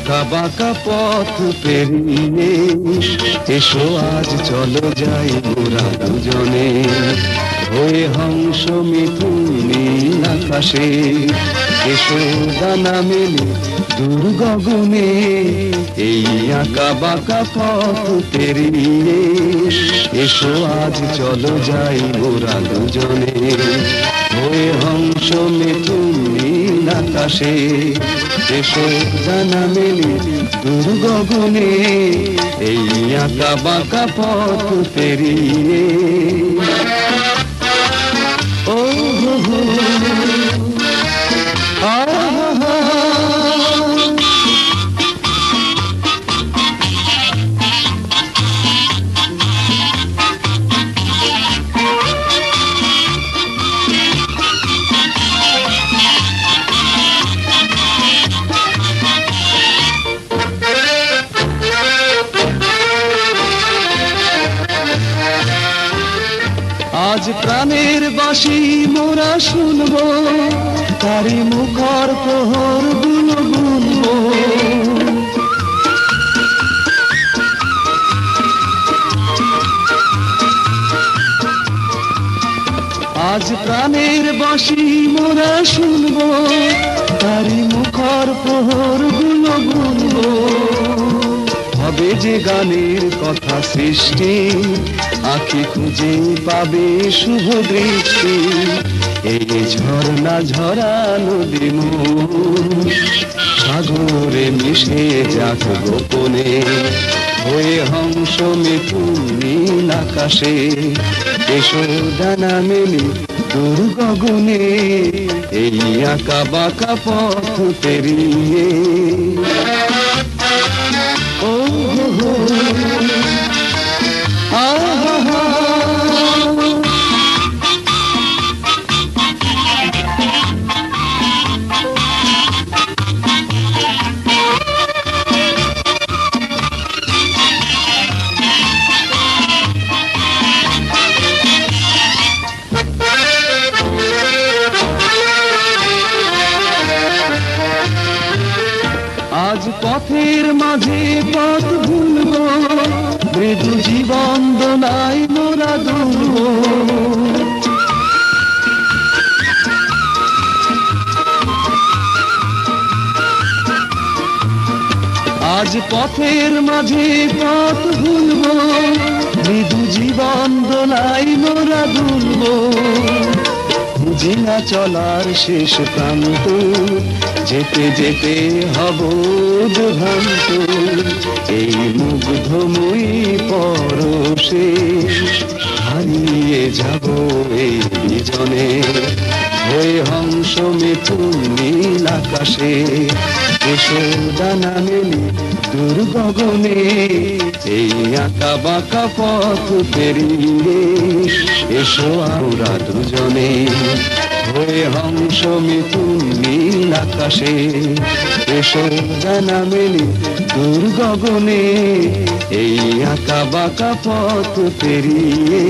আঁকা বাঁকা পথ পেরিয়ে এসো আজ চলো যাই মোরা দুজনে হয়ে হংস মিথুন নীল আকাশে এসো ডানা মেলে দূর গগনে এই আঁকা বাঁকা পথ পেরিয়ে এসো আজ চলো যাই মোরা দুজনে হয়ে হংস মিথুন নীল আকাশে এসো ডানা মেলে দূর গগনে এই আঁকা বাঁকা পথ পেরিয়ে ও হো হো আজ প্রাণের বাঁশি মোরা শুনবো তারি মুখর প্রহর গুলো গুনবো আজ প্রাণের বাঁশি মোরা শুনবো তারি মুখর প্রহর গুলো গুনবো হবে যে গানের কথা সৃষ্টি আঁখি খুঁজে পাবে শুভ দৃষ্টি এই ঝর্ণা ঝরা নদী সাগরে মিশে যাক গোপনে হয়ে হংস মিথুন নীল আকাশে এসো ডানা মেলে দূর গগনে এই আঁকা বাঁকা পথ পেরিয়ে ও হো হো আজ পথের মাঝে পথ ভুলবো মৃদু জীবন দোলায় মোরা দুলবো আজ পথের মাঝে পথ ভুলবো মৃদু জীবন দোলায় মোরা দুলবো বুঝি না চলার শেষ প্রান্ত যেতে যেতে হব ভ্রান্ত এই মুগ্ধময়ী পরশে হারিয়ে যাব এই বিজনে হয়ে হংস মিথুন নীল আকাশে এসো ডানা মেলে দূর গগনে এই আঁকা বাঁকা পথ পেরিয়ে এসো আমরা দুজনে হয়ে হংস মিথুন নীল আকাশে এসো ডানা মেলে দূর গগনে এই আঁকা বাঁকা পথ পেরিয়ে